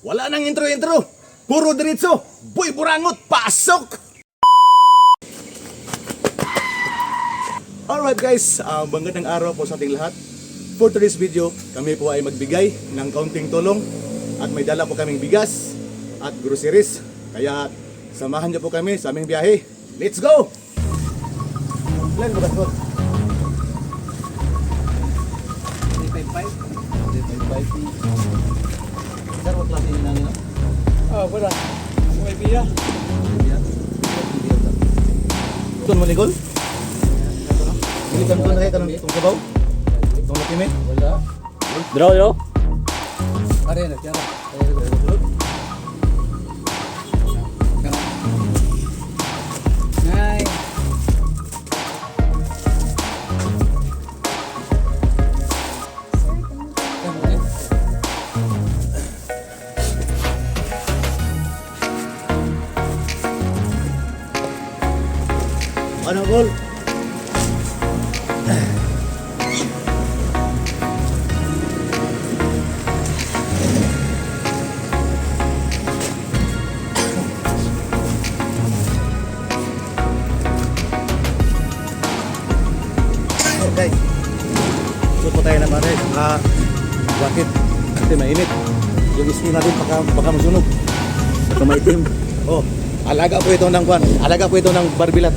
Wala nang intro-intro. Puro diretso. Boy Burangot, pasok! Alright guys, magandang araw po sa ating lahat. For today's video, kami po ay magbigay ng kaunting tulong at may dala po kaming bigas at groceries. Kaya samahan niyo po kami sa aming biyahe. Let's go! Plan bukas po. 355. Saro klase ni nani no? Wala. May biya. Ito mo Nicole? Bilisan ko na kayo kanong itong sabaw? Itong lakime? Wala. Draw. Are na, tiara. Ngay. Ano Gol? Okay. Suot po tayo ng mare, jacket. Kasi mainit. Yung skin natin baka masunog. Baka maitim. Oh, alaga po ito ng kwan. Alaga po ito ng barbilat.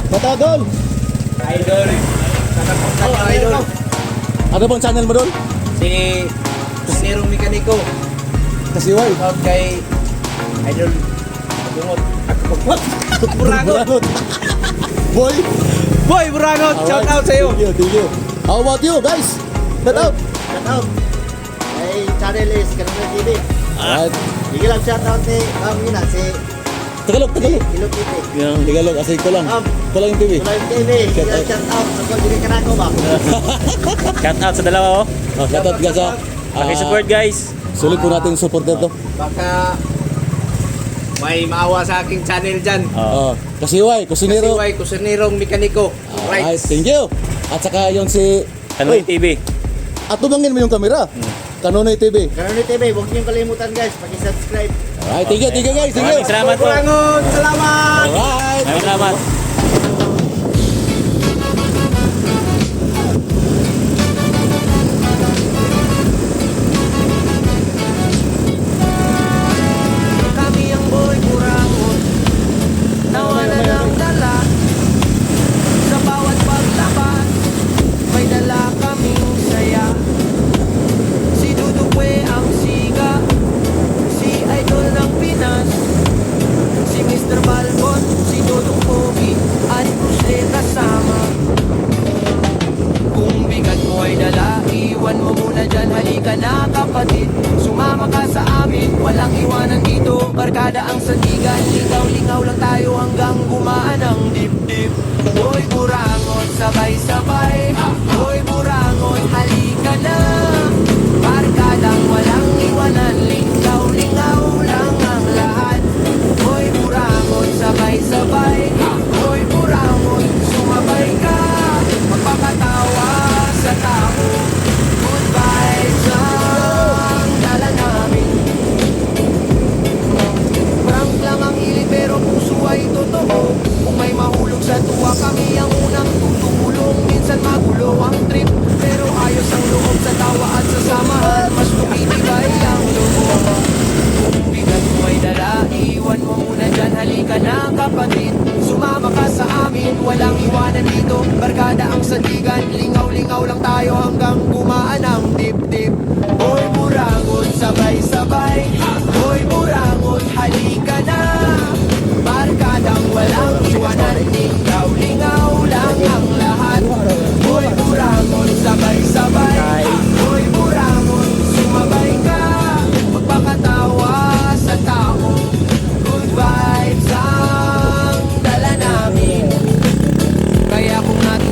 Batadol! Idol. Idol! Ano bang channel mo doon? Si Nero Mekaniko. Kasiway. Shout kay Idol. Bungot. Ako pagpot. Burangot. Boy! Boy, Burangot. Shout out sa iyo. Thank you. How about you guys? Shout out! Shout out. Ay channel is Kanunay TV. Alright. Sige lang shout out ni Ina si Tagalog. Ilog TV. Yung Tagalog, asay ko lang. Ko lang yung TV. Kulay TV. Sige lang shout out. Ako hindi ka nako ba? Shout out sa dalawa oh. Shout out guys ha. Paki-support guys. Sulit po natin yung supporter to. Baka may maawa sa aking channel dyan. Kasiway, kusinero. Kasiway, Kusinirong Mekaniko. Alright, Right. thank you. At saka yung si... Kanoy Uy, TV. at tumangin mo yung camera. Kanonoy TV. Kanunay TV. Huwag niyong kalimutan guys. Paki-subscribe. Alright, thank you guys. Thank you. Maraming salamat po. Burangot. Salamat. Alright. Maraming salamat. Kami ang boy Burangot, tawanan ng dala. Sa bawat paglaban, may dala kaming saya. Si Dudukwe ang siga, si Idol ng Pinas, si Mr. Balbon, si Dudong Pogi, at Bruce Lee kasama. Kung bigat mo ay dala, iwan mo muna dyan, halika na kapatid. Sumama ka sa amin, walang iwanan dito. Barkada ang sandigan, lingaw-lingaw lang tayo hanggang gumaan ang dibdib. Boy Burangot, sabay-sabay. Boy Burangot, halika na. Barkadang walang iwanan, lingaw-lingaw lang ang lahat. Boy Burangot, sabay-sabay. Boy Burangot, sumabay ka. Magpapatawa sa tao. Good vibes ang dala namin. Prank lang ang hilig pero puso ay totoo. Kung may mahulog sa tuwa, kami ang unang tutulong. Minsan magulo ang trip, pero ayos ang loob sa tawa at sa samahan. Mas lumibigay ang loob. Kung bigat mo ay dala, iwan mo muna dyan, halika na kapatid. Sumama ka sa amin, walang iwanan dito. Barkada ang sandigan, lingaw-lingaw lang tayo hanggang gumaan ang dip-dip. Boy Burangot, sabay-sabay. Boy Burangot, halika na. Barkadang walang iwanan, lingaw-lingaw lang ang lahat. Boy Burangot, sabay-sabay. Boy Burangot, sumabay ka. Magpapatawa sa tao. Good vibes ang dala namin. Kaya kung natin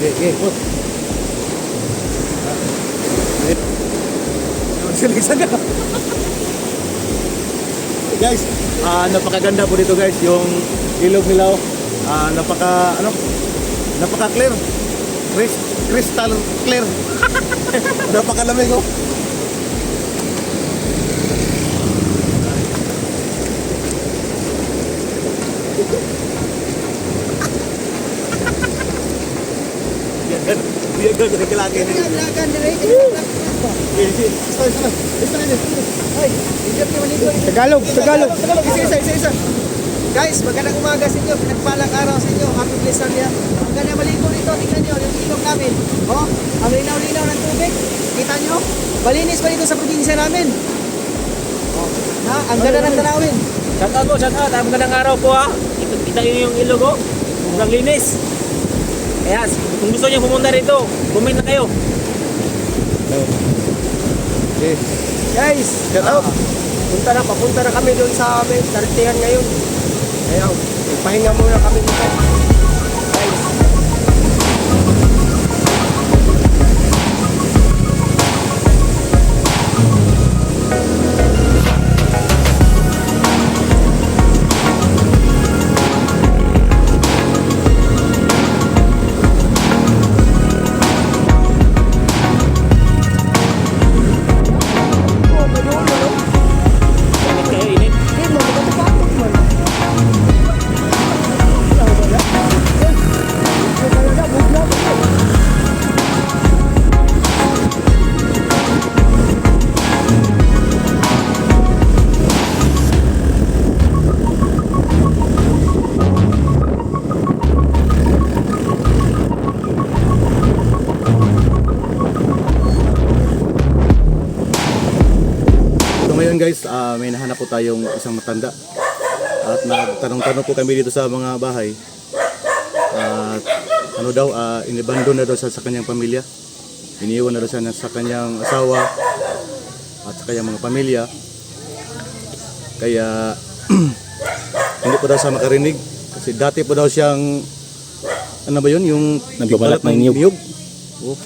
Okay, put. Silisan ka. Guys, napakaganda po dito guys, yung ilog nila. Napaka clear. Crystal clear. Napakalamig oh. Biyagan dari kelaki ini. Tagalog. Isa. Guys, magandang umaga sa inyo. Pinagpalang araw sa inyo. Happy blessed niya. Ang ganda maligo dito. Tingnan nyo yung ilog namin. Oh, ang linaw-linaw ng tubig. Kita nyo? Malinis pa dito sa probinsya namin. Oh, ha? Ang ganda ng tanawin. Shout out po, shout out. Magandang araw po ha. Kita nyo yung ilog oh. Sobrang linis. Kaya kung gusto nyo pumunta rito, comment na kayo. Okay. Guys, Shout out. papunta na kami doon sa amin. Dartihan ngayon. Kaya, pahinga muna kami dito. Guys. Init kayo, init. So ngayon guys, may nahanap po tayong isang matanda. At nagtanong-tanong po kami dito sa mga bahay. At ano daw, inibandon na daw siya sa kanyang pamilya. Iniwan na daw siya sa kanyang asawa at sa kanyang mga pamilya. Kaya hindi po daw siya makarinig. Kasi dati po daw siyang, ano ba yun, yung Nagbabalat ng niyog. Oh.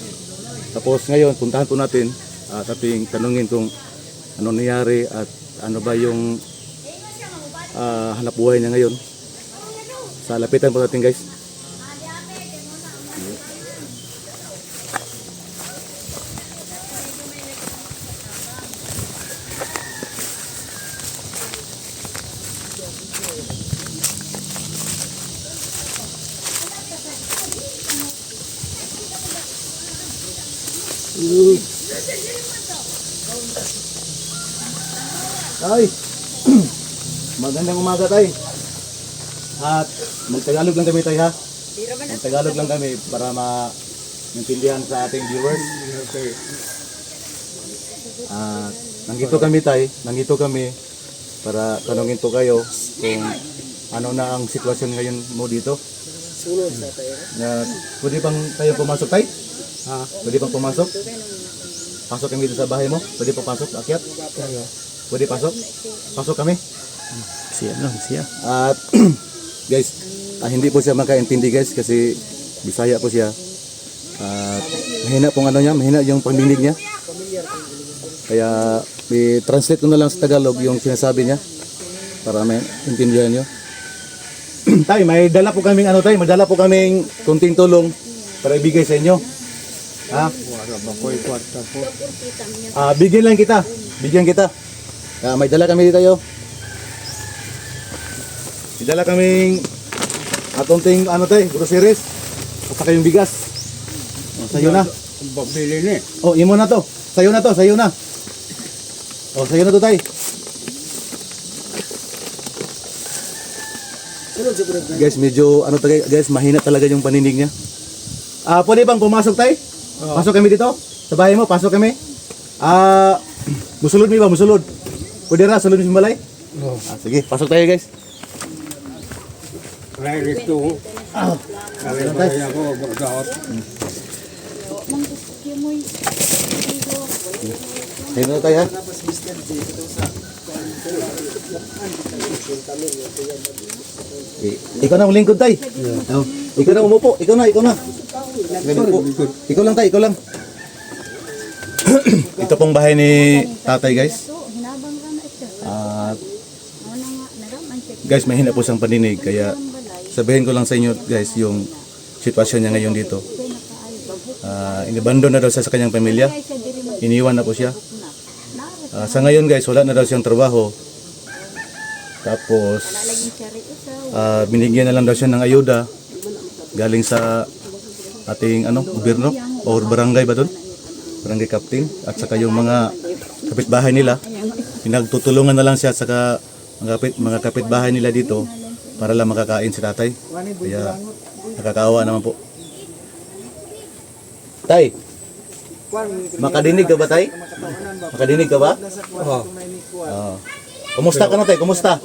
Tapos ngayon, puntahan po natin at ating tanungin kung ano nangyari at ano ba yung hanap buhay niya ngayon. Sa lapitan po natin guys. Tay, magandang umaga tay. At magtagalog lang kami tay ha. Magtagalog lang kami para maintindihan sa ating viewers. At nandito kami para tanungin po kayo kung ano na ang sitwasyon ngayon mo dito. Pwede bang tayo pumasok tay? Ha? Pwede bang pumasok? Pasok kami dito sa bahay mo? Pwede pa pasok? Akyat? Pwede pasok? Pasok kami? Siya. At guys, hindi po siya makaintindi guys kasi Bisaya po siya. At mahina pong ano niya, mahina yung pandinig niya. Kaya i-translate ko na lang sa Tagalog yung sinasabi niya para maintindihan niyo. Tay, may dala po kaming ano tay, may dala po kaming kunting tulong para ibigay sa inyo. Ha? Bigyan lang kita. Bigyan kita. May dala kami dito tayo. May dala kaming atonting ano tay, groceries. At saka yung bigas. Sa'yo na. Babili ni. Oh, imo na to. Sa'yo na to, sa'yo na. Oh, sa'yo na to tay. Guys, medyo ano talaga, guys, mahina talaga yung paninig niya. Pwede bang pumasok tay? Pasok kami dito. Sa bahay mo, pasok kami. Musulod mi ba? Musulod. Pwede ra, sulod mi balay? Sige, pasok tayo guys. Right to. Kaya ako mag-out. Ayun na tayo ha. Ikaw na ang lingkod tay. Ikaw na umupo, ikaw na. Ganun po. Ikaw lang tayo, ikaw lang. Ito pong bahay ni tatay guys. At guys, mahina po siyang paninig kaya sabihin ko lang sa inyo guys yung sitwasyon niya ngayon dito. Inabandon na daw siya sa kanyang pamilya. Iniwan na po siya. Sa ngayon guys, wala na daw siyang trabaho. Tapos binigyan na lang daw siya ng ayuda galing sa ating gobyerno o barangay ba doon? Barangay captain at saka yung mga kapitbahay nila. Pinagtutulungan na lang siya at saka mga kapitbahay nila dito para lang makakain si tatay. Kaya nakakaawa naman po. Tay, makadinig ka ba tay? Makadinig ka ba? Oo. Kumusta ka na tay? Kumusta?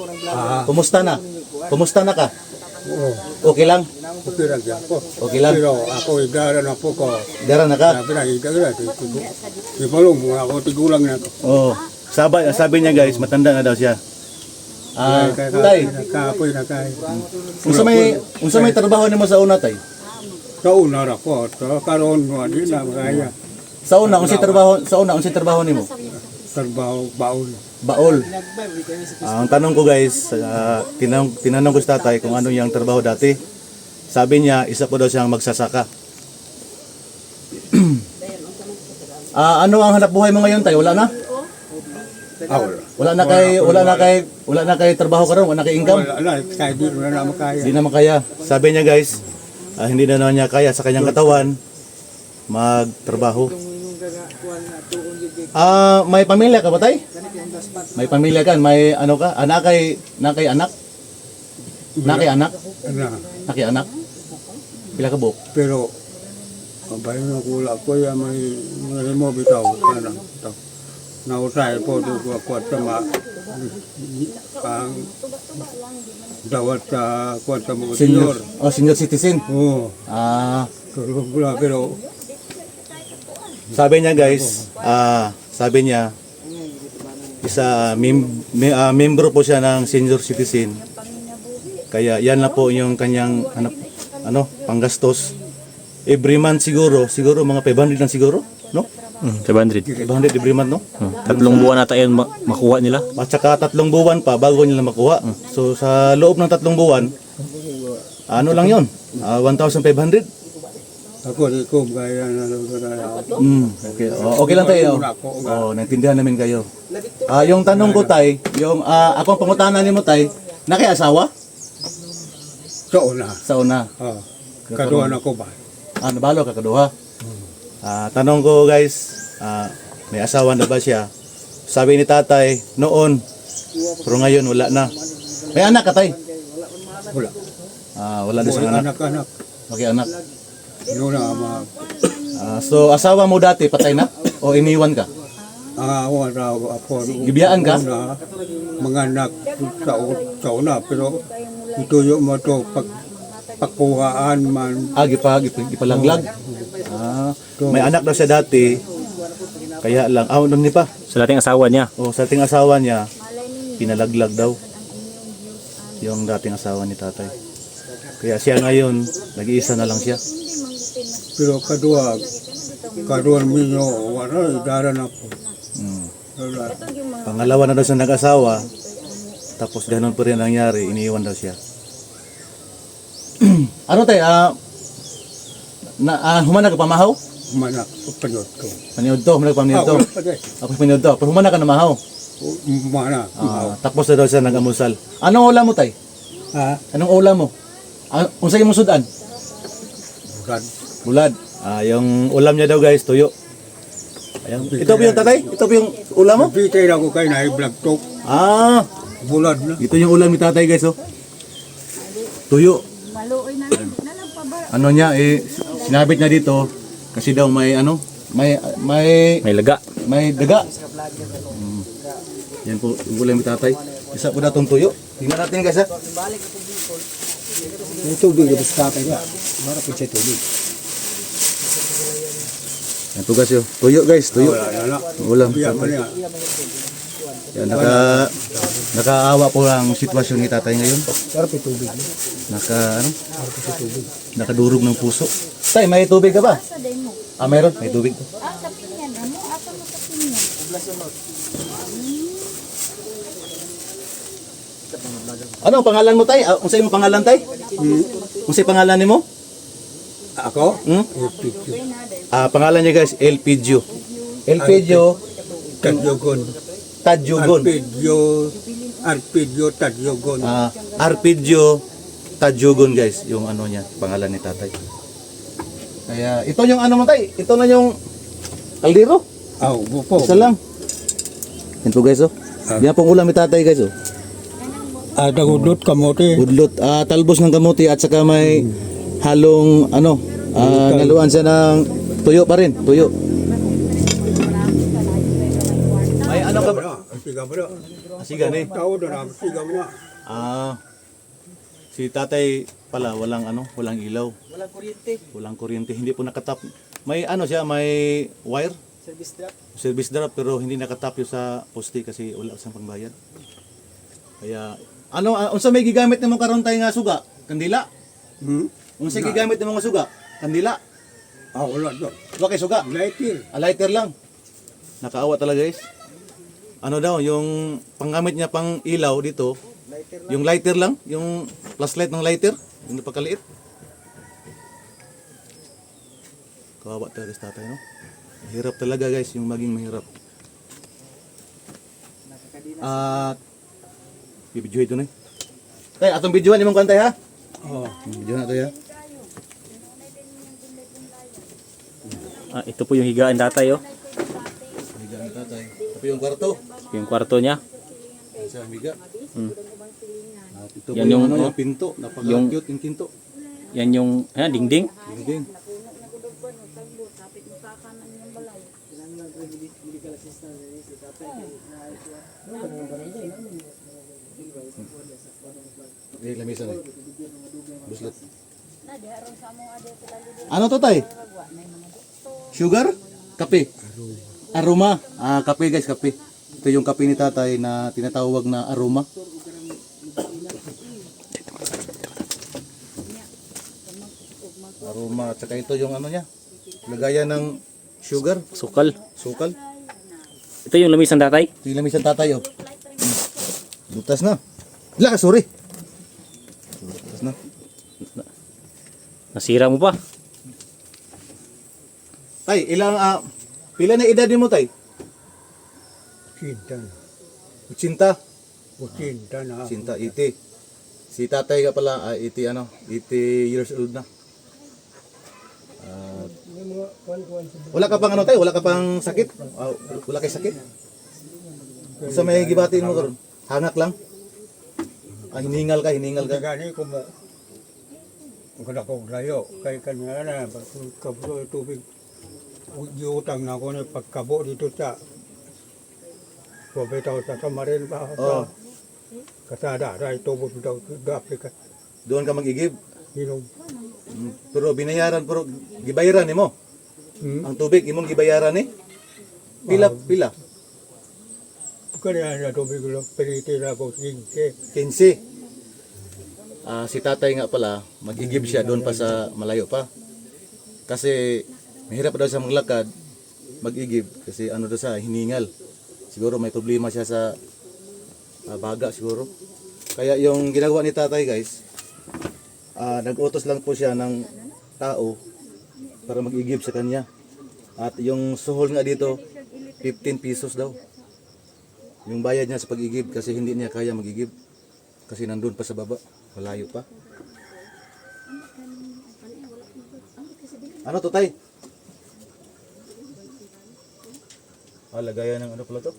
Kumusta na? Kumusta na ka? Okay lang? Okay lang yan po. Okay lang? Pero ako, idara na po ko. Dara na ka? Sabi na, idara. Ipalong mo ako, tigulang na ako. Oo. Sabi niya guys, matanda na daw siya. Tay, Kapoy na kayo. unsa may trabaho nimo sa una tay? Kauna na po. Karoon mo, di na makaya. Sa una unsay trabaho nimo? Trabaho, baon. Baol. Ang tanong ko guys, tinanong ko sa tatay kung ano yung trabaho dati. Sabi niya, isa po daw siyang magsasaka. Ano ang hanap buhay mo ngayon tay? Wala na? Wala na kay trabaho karon, wala na kay income. Wala, kaya di na makaya. Hindi na makaya. Sabi niya guys, hindi na naman niya kaya sa kanyang katawan magtrabaho. May pamilya ka ba tay? May pamilya ka, may ano ka? Nakay anak? Nakay anak? Nakay anak? Pila ka buok? Pero, bayan na kula ko yan, may mo bitaw. Nausay po ito kuwat sama ang dawat sa kuwat sa mga senior. Senior citizen. Oo. Pero Sabi niya guys, sabi niya membro po siya ng senior citizen. Kaya yan na po yung kanyang panggastos. Every month siguro mga 500 lang siguro, no? 500. 500 every month, no? 3 buwan nata yun makuha nila. At saka 3 buwan pa bago nila makuha. So sa loob ng 3 buwan, ano lang yun? 1,500. ako di ko gaya na Okay. Okay lang tayo. Naintindihan namin kayo. Yung tanong ko tay, yung akong pangutanan nimo tay, nakiasawa? Sa una. Kaduha na ko ba? Nabalo ka kaduha. Tanong ko guys, may asawa na ba siya? Sabi ni tatay, noon, pero ngayon wala na. May anak ka tay? Wala. Wala din siyang anak. Anak. Okay, anak. Yun na ama. So asawa mo dati patay na? O iniwan ka? Wala ako. Gibiyaan ka? Mga anak sa una, pero ito yung mo to pagkuhaan man. Gipalaglag. May anak daw siya dati. Kaya lang, ano ni pa? Sa dating asawa niya. Sa dating asawa niya, pinalaglag daw. Yung dating asawa ni tatay. Kaya siya ngayon, nag-iisa na lang siya. Pero kaduha minyo, wala, idara na po. Wala. Pangalawa na daw siya nag-asawa. Tapos ganun pa rin nangyari, iniiwan daw siya. Ano tayo? Humana ka pamahaw? Manak, panyot ko. Paniod to, humana ka paniod to. Ako paniod to. Pero humana ka na mahaw. Mana. Tapos na daw siya nag-amusal. Anong ulam mo tay? Anong ulam mo? Unsay mo sudan? Bulad. Yung ulam niya daw guys, tuyo. Ayan. Ito po yung tatay? Ito po yung ulam mo? Nagpitay na ko kayo na i-vlog talk. Bulad na. Ito yung ulam ni tatay guys, oh. Tuyo. Ano niya, sinabit niya dito kasi daw may May laga. may daga. Yan po, yung ulam ni tatay. Isa po na itong tuyo. Tingnan natin guys, ha. Yung tubig yung tatay niya. Mara po siya tubig. Yan po guys, yun. Tuyo guys, tuyo. Ulam. Biya mo niya. Yan, nakaawa po ang sitwasyon ni tatay ngayon. Mara po tubig. Nakadurog ng puso. Tay, may tubig ka ba? Asa din mo? Ah, meron. May tubig. Ah, sa pinyan. Amo, asa mo sa pinyan? Ano ang pangalan mo, Tay? Unsay imong pangalan, Tay? Unsay pangalan nimo? Ako? Hmm? Pangalan niya guys, Elpidio. Elpidio Tadyogon. Tadyogon. Arpedio Tadyogon. Arpedio Tadyogon guys, yung ano niya, pangalan ni tatay. Kaya ito yung ano mo, Tay? Ito na yung kaldero. Bupo. Isa lang. Ito guys, oh. Yan pong ulam ni tatay guys, oh. Dagudot kamote. Budlot, talbos ng kamote at saka may halong ano, naluan siya ng tuyo pa rin, tuyo. Ay ano ka ba? Siga mo na. Siga ni. Tao na siga mo na. Si tatay pala walang ano, walang ilaw, Walang kuryente. walang kuryente, hindi po nakatap. May ano siya, may wire, Service drop. service drop pero hindi nakatap yung sa poste kasi wala siyang pangbayad. Kaya ano, unsa may gigamit nimo karon tay nga suga? Kandila. Unsa gigamit nimo nga suga? Kandila. Wala do. Wa kay suga. Lighter. Lighter lang. Nakaawa talaga guys. Ano daw, yung panggamit niya pang ilaw dito, yung lighter lang, yung flashlight ng lighter, yung napakaliit. Kawawa talaga sa tatay, no? Mahirap talaga guys, yung maging mahirap. At, bibidyo ito na eh. Tay, atong videoan imong kantay ha? Video na to ya. Ito po yung higaan tatay, oh. Higa ni tatay. Tapi yung kwarto, Yung kwarto niya. sa higa. At ito Yan po yung, yung, ano, oh, yung pinto, napaka-cute yung pinto. Yan yung dingding. Dingding. Lamisan eh. Buslet. Ano to tay? Sugar? Kape? Aroma. Kape guys, kape. Ito yung kape ni tatay na tinatawag na aroma. Aroma. At saka ito yung ano niya. Lagayan ng sugar. Sukal. Sukal. Ito yung lamisan tatay. Ito yung lamisan tatay oh. Butas na. Wala, sorry. Butas na. Nasira mo pa. Tay, pila na edad mo tay? Cinta. 80. Cinta na. 80. Si tatay ka pala, 80 years old na. Wala ka pang ano tay? Wala ka pang sakit? Wala kay sakit? Sa may gibatiin mo karon? Hangak lang? Hiningal ka. Gani ko mo. Kung kada ko layo, kay kanina na, kablo yung tubig. Utang na ako na pagkabo dito sa Pabitaw sa Samarin ba? Oh. Kasada, ray tubog daw gapi ka. Doon ka mag-igib. Hinom. Pero binayaran, pero gibayaran ni mo. Ang tubig, imong gibayaran eh. Pila. Kaya na tubig lang, piniti na ako 15. 15. Si tatay nga pala, mag-igib siya doon pa sa malayo pa. Kasi mahirap daw siya maglakad, mag-igib. Kasi ano daw sa hiningal. Siguro may problema siya sa baga siguro. Kaya yung ginagawa ni tatay guys, nag-utos lang po siya ng tao para mag-igib sa kanya. At yung suhol nga dito, 15 pesos daw. Yung bayad niya sa pag-igib kasi hindi niya kaya mag-igib. Kasi nandun pa sa baba, malayo pa. Ano to tay? Lagayan ng ano pala to?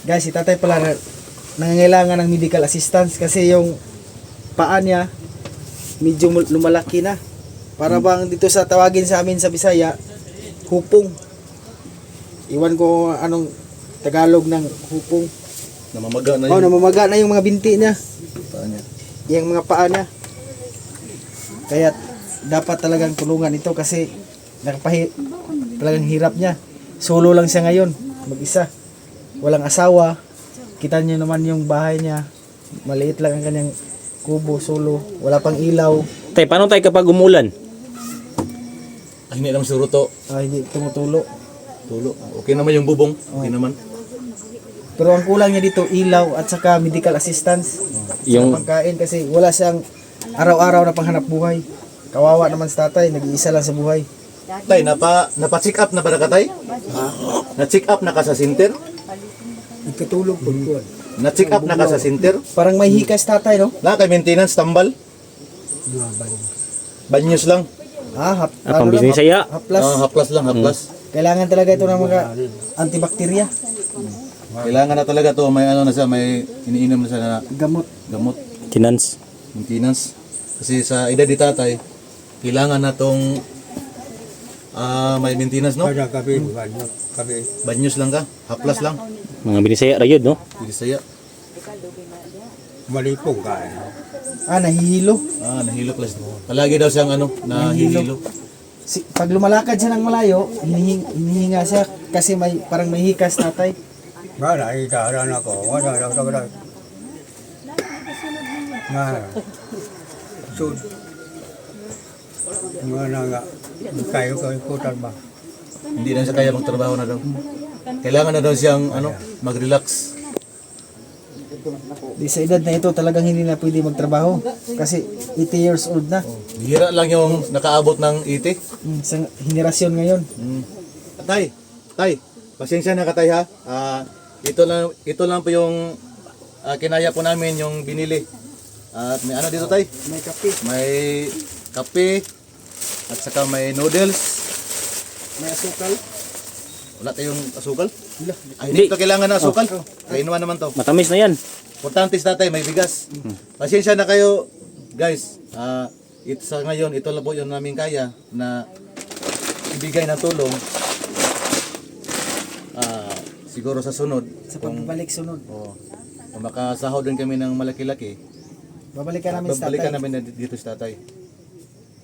Guys, si tatay pala nangangailangan ng medical assistance kasi yung paa niya medyo lumalaki na. Para bang dito sa tawagin sa amin sa Bisaya, hupong. Iwan ko anong Tagalog ng hupong. Namamaga na Oh, yun. namamaga na yung mga binti niya, Paa niya. yung mga paa niya. Kaya dapat talagang tulungan ito kasi talagang hirap niya. Solo lang siya ngayon, mag-isa. Walang asawa. Kita niyo naman yung bahay niya. Maliit lang ang kanyang kubo, solo. Wala pang ilaw. Tay, paano tayo kapag umulan? Ay, hindi naman siguro to. Hindi tumutulo. Tulo. Okay naman yung bubong. Okay naman. Pero ang kulang niya dito, ilaw at saka medical assistance. Yung Sa pagkain kasi wala siyang araw-araw na panghanap buhay. Kawawa naman sa tatay, nag-iisa lang sa buhay. Tay, napa-check up na ba na ka, tay? Na-check up na ka sa center? Ikatulog po ko. Na-check up na ka sa center? Parang may hikas tatay, no? Na kay maintenance tambal? Banyos lang. pang business saya. Haplas. Haplas lang, haplas. Kailangan talaga ito ng mga antibakterya. Kailangan na talaga to, may ano na siya, may iniinom na siya na Gamot. gamot, Finance. maintenance. Kasi sa edad ni tatay, kailangan na tong may maintenance, no? Kada kape, kape. Banyos lang ka, haplas lang. Mga binisaya rayod, no? Hindi saya. Malipong ka. Nahihilo. Nahilo plus. Palagi daw siyang ano, nahihilo. Pag lumalakad siya ng malayo, hinihinga siya kasi parang may hikas tatay. Wala, itaharan ako. Wala. Sud. Mga nga, kayo ikutan ba? Hindi na siya kaya magtrabaho na daw. Kailangan na daw siyang ano, mag-relax. Di sa edad na ito talagang hindi na pwede magtrabaho kasi 80 years old na. Bihira lang yung nakaabot ng 80. Sa henerasyon ngayon. Tay, pasensya na ka tay ha. Ito lang po yung kinaya po namin yung binili. At may ano dito tay? May kape. May kape at saka may noodles. May asukal. Wala tayong asukal? Ay, hindi ito kailangan ng asukal. Kainuman naman to. Matamis na yan. Importante sa tatay, may bigas. Pasensya na kayo, guys. Sa ngayon, ito lang po yung namin kaya na ibigay ng tulong. Siguro sa sunod. Sa pagbalik sunod. Kung makasahod din kami ng malaki-laki, Babalikan namin sa tatay. babalikan namin dito sa tatay.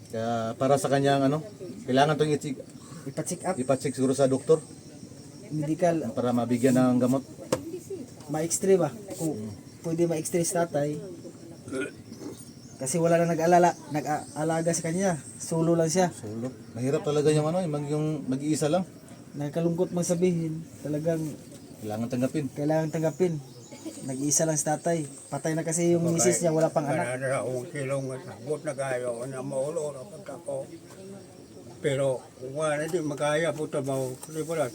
Kaya para sa kanyang ano, kailangan itong Ipa-check up. ipacheck siguro sa doktor Medical. para mabigyan ng gamot. Ma-extra ba? Kung pwede ma-extra sa tatay. Kasi wala na nag-aalaga sa kanya. Solo lang siya. Sulok. Mahirap talaga yung ano, yung mag-iisa lang. Nagkalungkot mang sabihin. Talagang Kailangan tanggapin. kailangan tanggapin. Nag-iisa lang sa tatay. Patay na kasi yung misis niya, wala pang anak. Wala na akong kilong sabot na kayo na maulo na pagkako. Pero kung wala di magkaya po trabaho. Hindi po lang.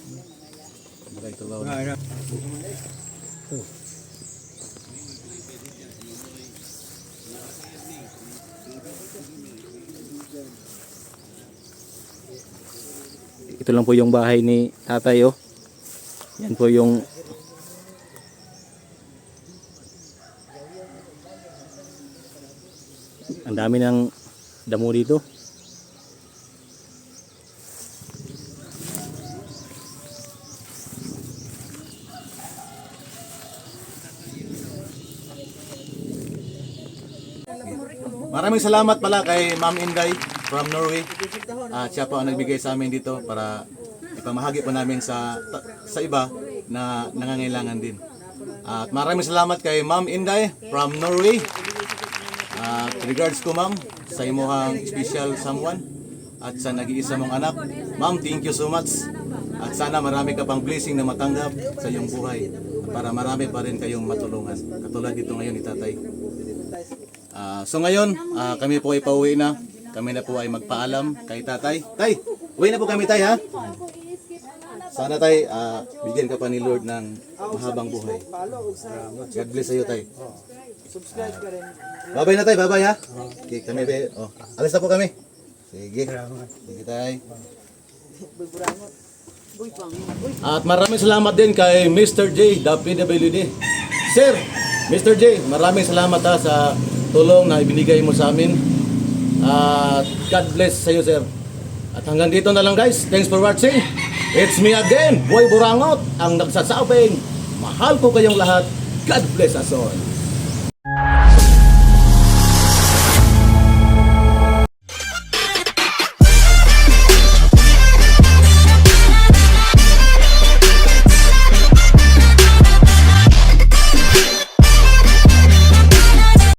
Bagay trabaho. Nga na. Ito lang po yung bahay ni tatay, oh. Yan po yung ang dami ng damo dito. Maraming salamat pala kay Ma'am Inday from Norway. Siya po ang nagbigay sa amin dito para ipamahagi po namin sa iba na nangangailangan din. At maraming salamat kay Ma'am Inday from Norway. Regards ko ma'am sa imuhang special someone at sa nag-iisa mong anak. Ma'am, thank you so much. At sana marami ka pang blessing na matanggap sa iyong buhay para marami pa rin kayong matulungan. Katulad dito ngayon ni tatay. So ngayon, kami po ay pauwi na. Kami na po ay magpaalam kay tatay. Tay, uwi na po kami tay ha. Sana tay, bigyan ka pa ni Lord ng mahabang buhay. God bless sa iyo tay. Subscribe ka rin. Babay na tay, babay ha. Okay, kami alis na po kami. Sige. Sige tay. At maraming salamat din kay Mr. J, the PWD. Sir, Mr. J, maraming salamat ha sa tulong na ibinigay mo sa amin. At God bless sa iyo, sir. At hanggang dito na lang guys. Thanks for watching. It's me again, Boy Burangot, ang nagsasabing, mahal ko kayong lahat. God bless us all.